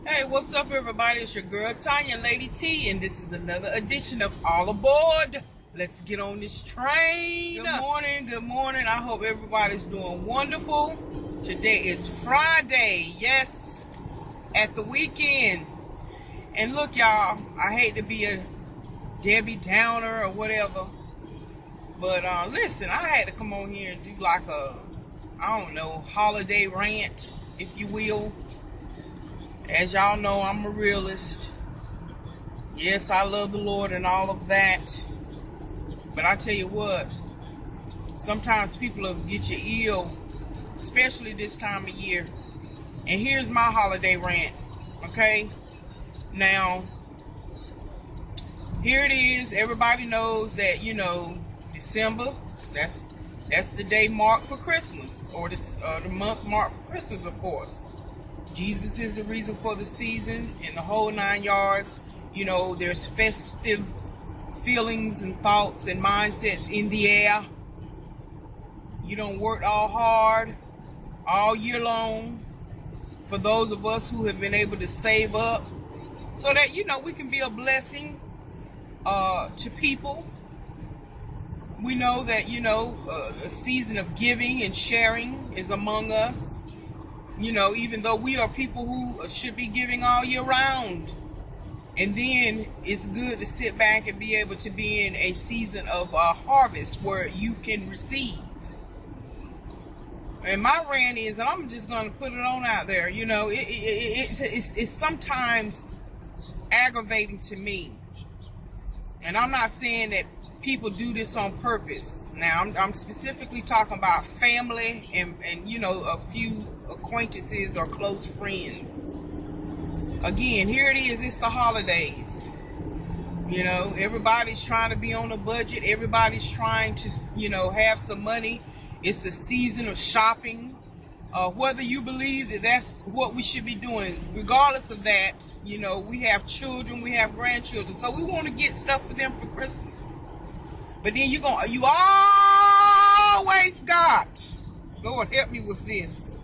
Hey, what's up, everybody? It's your girl Tanya, Lady T, and this is another edition of All Aboard. Let's get on this train. Good morning. I hope everybody's doing wonderful. Today is Friday, yes, at the weekend. And look, y'all, I hate to be a Debbie Downer or whatever, but listen, I had to come on here and do like a, I don't know, holiday rant, if you will. As y'all know, I'm a realist. Yes, I love the Lord and all of that. But I tell you what, sometimes people will get you ill, especially this time of year. And here's my holiday rant, okay? Now, here it is. Everybody knows that, December, that's the day marked for Christmas, or the month marked for Christmas, of course. Jesus is the reason for the season and the whole 9 yards. There's festive feelings and thoughts and mindsets in the air. You don't work all hard all year long. For those of us who have been able to save up so that, we can be a blessing to people. We know that, a season of giving and sharing is among us. Even though we are people who should be giving all year round. And then it's good to sit back and be able to be in a season of harvest where you can receive. And my rant is, and I'm just going to put it on out there, it's sometimes aggravating to me. And I'm not saying that people do this on purpose. Now, I'm specifically talking about family and a few acquaintances or close friends. Again, here it is. It's the holidays. Everybody's trying to be on a budget. Everybody's trying to, have some money. It's a season of shopping. Whether you believe that that's what we should be doing, regardless of that, we have children, we have grandchildren, so we want to get stuff for them for Christmas. But then you always got, Lord help me with this,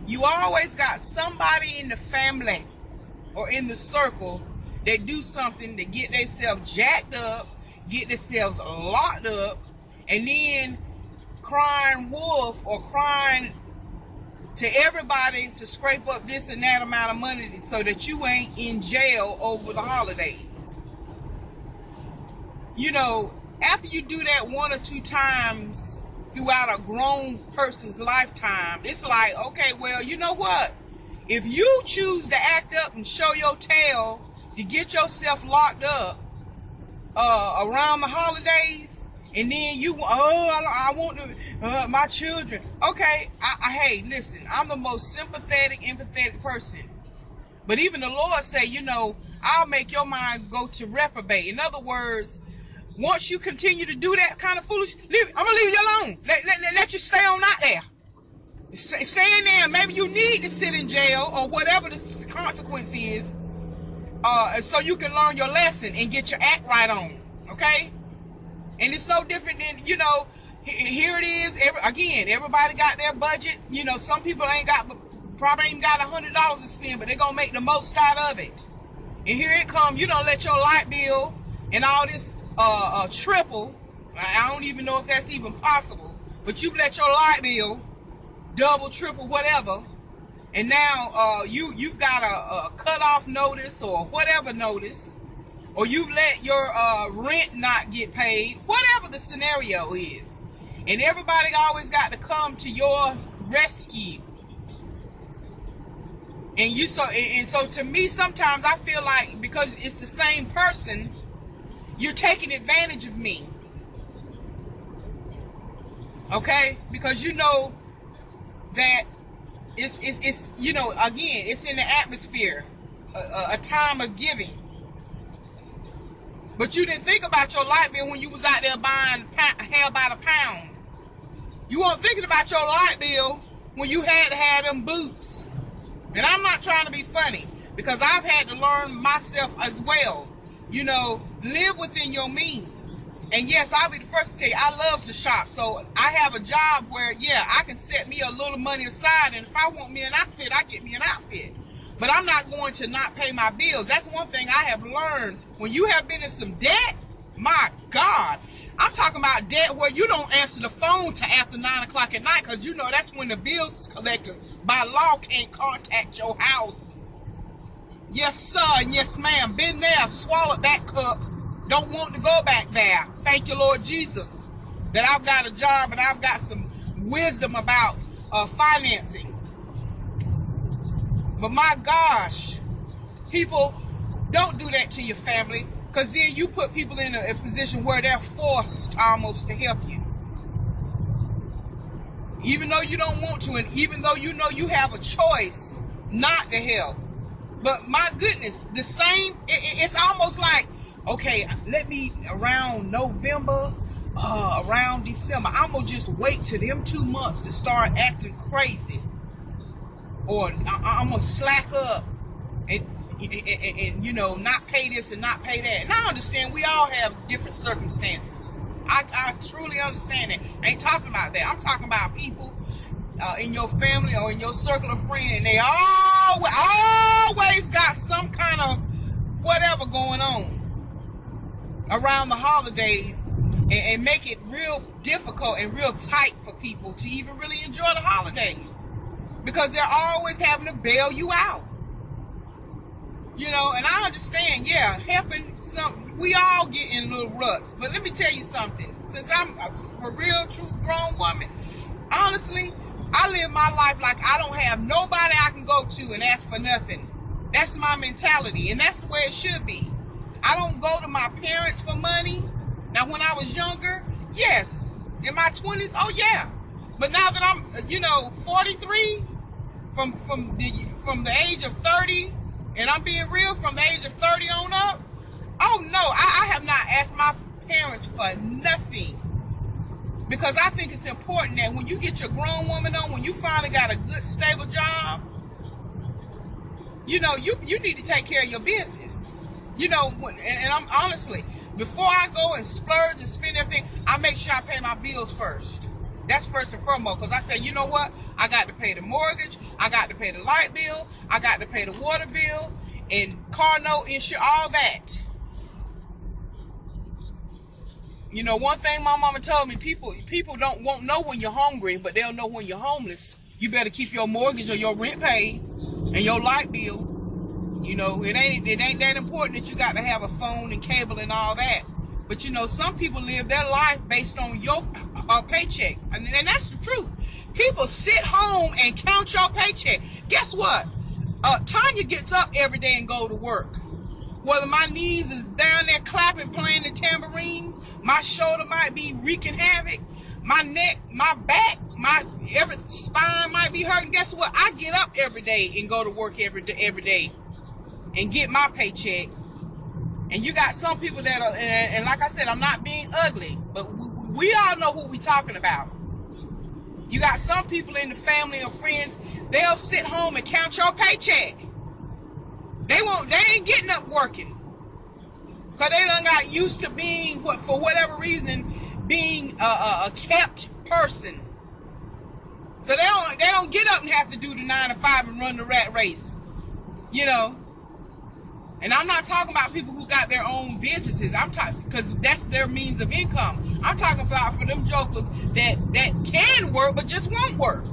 you always got somebody in the family or in the circle that do something to get themselves jacked up, get themselves locked up, and then crying wolf or crying to everybody to scrape up this and that amount of money so that you ain't in jail over the holidays. After you do that 1 or 2 times throughout a grown person's lifetime, it's like, okay, well, you know what? If you choose to act up and show your tail to get yourself locked up around the holidays, and then I want my children. Okay, hey, listen, I'm the most sympathetic, empathetic person. But even the Lord say, I'll make your mind go to reprobate. In other words, once you continue to do that kind of foolish, I'm going to leave you alone. Let you stay on out there. Stay in there. Maybe you need to sit in jail or whatever the consequence is so you can learn your lesson and get your act right on. Okay? And it's no different than, here it is. Everybody got their budget. Some people probably ain't got $100 to spend, but they're going to make the most out of it. And here it comes. You don't let your light bill and all this triple. I don't even know if that's even possible, but you let your light bill double, triple, whatever, and now you've got a cutoff notice or whatever notice, or you've let your rent not get paid, whatever the scenario is, and everybody always got to come to your rescue. And so to me, sometimes I feel like because it's the same person, you're taking advantage of me. Okay? Because that it's again, it's in the atmosphere, a time of giving. But you didn't think about your light bill when you was out there buying hair by the pound. You weren't thinking about your light bill when you had to have them boots. And I'm not trying to be funny, because I've had to learn myself as well. Live within your means. And yes, I'll be the first to tell you, I love to shop. So I have a job where, I can set me a little money aside. And if I want me an outfit, I get me an outfit. But I'm not going to not pay my bills. That's one thing I have learned. When you have been in some debt, my God, I'm talking about debt where you don't answer the phone till after 9 o'clock at night, because you know that's when the bills collectors by law can't contact your house. Yes, sir, and yes, ma'am. Been there, swallowed that cup. Don't want to go back there. Thank you, Lord Jesus, that I've got a job and I've got some wisdom about financing. But my gosh, people, don't do that to your family, because then you put people in a position where they're forced almost to help you. Even though you don't want to, and even though you know you have a choice not to help. But my goodness, the same, it's almost like, okay, let me, around November, around December, I'm going to just wait till them 2 months to start acting crazy. Or I'm going to slack up and you know, not pay this and not pay that. And I understand we all have different circumstances. I truly understand that. I ain't talking about that. I'm talking about people in your family or in your circle of friends. They always got some kind of whatever going on around the holidays, and make it real difficult and real tight for people to even really enjoy the holidays, because they're always having to bail you out. You know, and I understand, yeah, helping some, we all get in little ruts. But let me tell you something. Since I'm a for real, true grown woman, honestly, I live my life like I don't have nobody I can go to and ask for nothing. That's my mentality, and that's the way it should be. I don't go to my parents for money. Now, when I was younger, yes. In my 20s, oh yeah. But now that I'm, 43, from the age of 30, and I'm being real, from the age of 30 on up, oh no, I have not asked my parents for nothing. Because I think it's important that when you get your grown woman on, when you finally got a good, stable job, you need to take care of your business. And I'm honestly, before I go and splurge and spend everything, I make sure I pay my bills first. That's first and foremost, because I say, you know what? I got to pay the mortgage, I got to pay the light bill, I got to pay the water bill, and car note, insurance, all that. One thing my mama told me, people won't know when you're hungry, but they'll know when you're homeless. You better keep your mortgage or your rent paid and your light bill. It ain't that important that you got to have a phone and cable and all that. But some people live their life based on your paycheck, and that's the truth. People sit home and count your paycheck. Guess what? Tanya gets up every day and go to work. Whether my knees is down there clapping, playing the tambourines, my shoulder might be wreaking havoc, my neck, my back, every spine might be hurting. Guess what? I get up every day and go to work every day and get my paycheck. And you got some people that are, and like I said, I'm not being ugly, but we all know who we talking about. You got some people in the family or friends, they'll sit home and count your paycheck. They ain't getting up working, because they done got used to being, for whatever reason, being a kept person. So they don't get up and have to do the 9 to 5 and run the rat race, And I'm not talking about people who got their own businesses. I'm talking, because that's their means of income. I'm talking about for them jokers that can work but just won't work.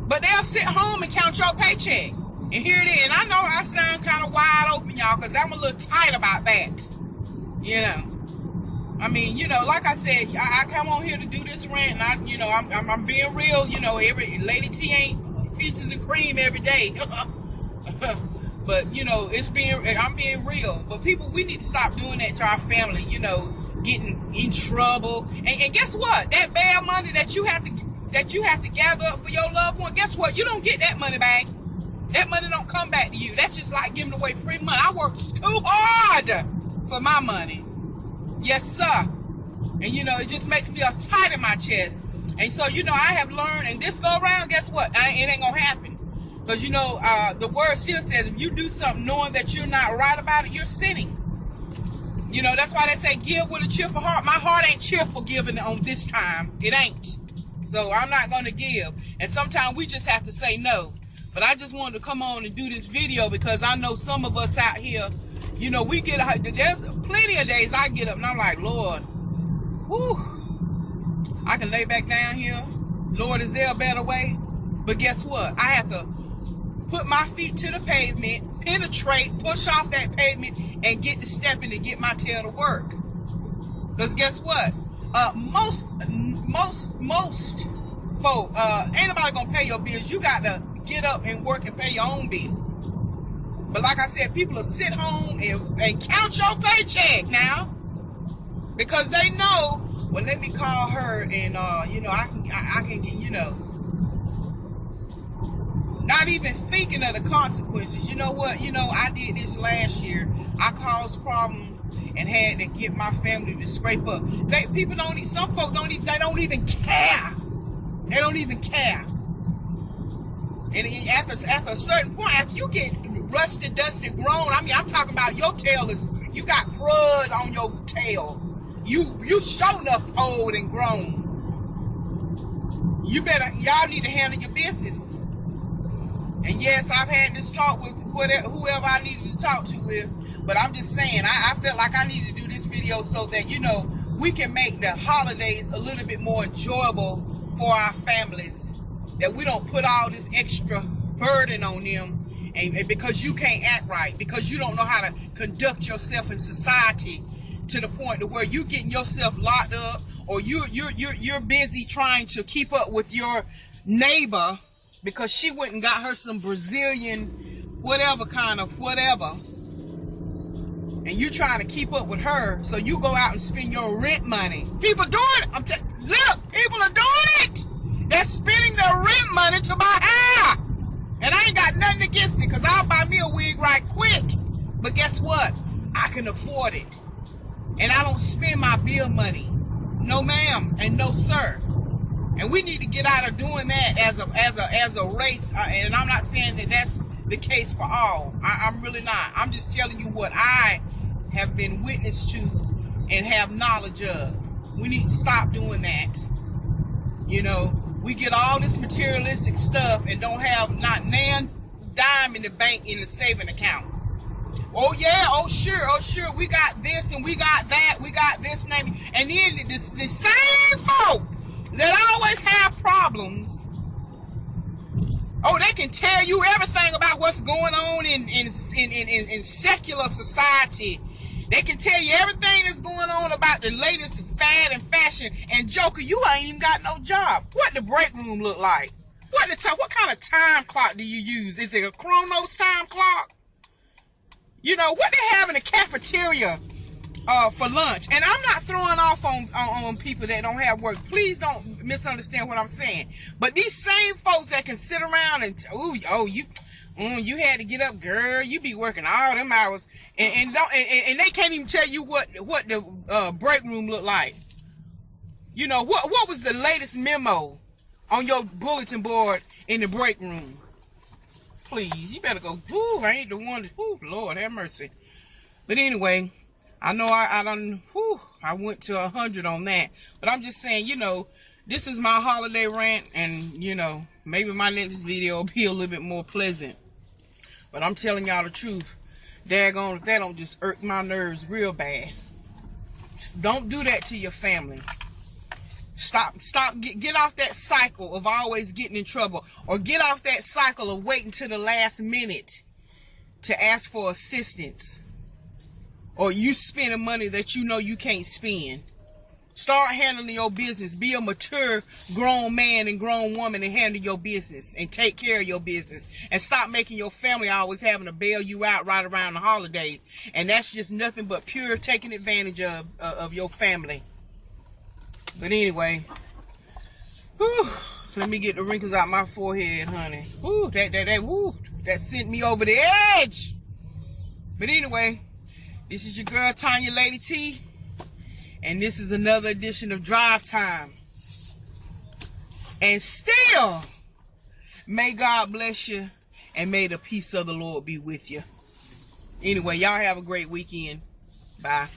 But they'll sit home and count your paycheck. And here it is. And I know I sound kind of wide open, y'all, because I'm a little tight about that. I mean, like I said, I come on here to do this rant, and I'm being real. Every Lady T ain't peaches and cream every day. But I'm being real. But people, we need to stop doing that to our family. Getting in trouble. And guess what? That bad money that you have to gather up for your loved one. Guess what? You don't get that money back. That money don't come back to you. That's just like giving away free money. I worked too hard for my money. Yes, sir. And it just makes me tight in my chest. And so I have learned. And this go around, guess what? It ain't gonna happen. Because, the word still says, if you do something knowing that you're not right about it, you're sinning. That's why they say give with a cheerful heart. My heart ain't cheerful giving on this time. It ain't. So I'm not going to give. And sometimes we just have to say no. But I just wanted to come on and do this video because I know some of us out here, you know, there's plenty of days I get up and I'm like, Lord, whew, I can lay back down here. Lord, is there a better way? But guess what? I have to put my feet to the pavement, penetrate, push off that pavement, and get to stepping and get my tail to work. Because guess what? Most folk, ain't nobody gonna pay your bills. You got to get up and work and pay your own bills. But like I said, people will sit home and count your paycheck now because they know, well, let me call her and you know, I can get, you know, not even thinking of the consequences. You know what? You know, I did this last year. I caused problems and had to get my family to scrape up. Some folk don't even care. They don't even care. And after a certain point, after you get rusted, dusted, grown, I mean, I'm talking about your tail you got crud on your tail. You sure enough old and grown. Y'all need to handle your business. And yes, I've had this talk with whoever I needed to talk to with, but I'm just saying, I felt like I needed to do this video so that, you know, we can make the holidays a little bit more enjoyable for our families, that we don't put all this extra burden on them, and because you can't act right, because you don't know how to conduct yourself in society to the point to where you getting yourself locked up, or you're busy trying to keep up with your neighbor because she went and got her some Brazilian whatever kind of whatever, and you trying to keep up with her, so you go out and spend your rent money. People doing it. Look, people are doing it. They're spending their rent money to buy hair. And I ain't got nothing against it, because I'll buy me a wig right quick. But guess what? I can afford it. And I don't spend my bill money. No ma'am and no sir. And we need to get out of doing that as a race. And I'm not saying that that's the case for all. I'm really not. I'm just telling you what I have been witness to and have knowledge of. We need to stop doing that. You know, we get all this materialistic stuff and don't have not nan dime in the bank in the saving account. Oh yeah, oh sure, we got this and we got that, we got this name. And then the same folk that always have problems, oh, they can tell you everything about what's going on in secular society. They can tell you everything that's going on about the latest fad and fashion. And Joker, you ain't even got no job. What the break room look like? What kind of time clock do you use? Is it a Chronos time clock? You know, what they have in the cafeteria for lunch? And I'm not throwing off on people that don't have work. Please don't misunderstand what I'm saying. But these same folks that can sit around and, you had to get up, girl. You be working all them hours, and they can't even tell you what the break room look like. You know what was the latest memo on your bulletin board in the break room? Please, you better go. Ooh, I ain't the one. Ooh, Lord have mercy. But anyway, I know I went to 100 on that. But I'm just saying, you know, this is my holiday rant, and you know, maybe my next video will be a little bit more pleasant. But I'm telling y'all the truth. Daggone, if that don't just irk my nerves real bad. Don't do that to your family. Stop, get off that cycle of always getting in trouble. Or get off that cycle of waiting to the last minute to ask for assistance. Or you spending money that you know you can't spend. Start handling your business. Be a mature, grown man and grown woman and handle your business and take care of your business. And stop making your family always having to bail you out right around the holidays. And that's just nothing but pure taking advantage of your family. But anyway, whew, let me get the wrinkles out my forehead, honey. Whew, that sent me over the edge. But anyway, this is your girl Tanya Lady T. And this is another edition of Drive Time. And still, may God bless you and may the peace of the Lord be with you. Anyway, y'all have a great weekend. Bye.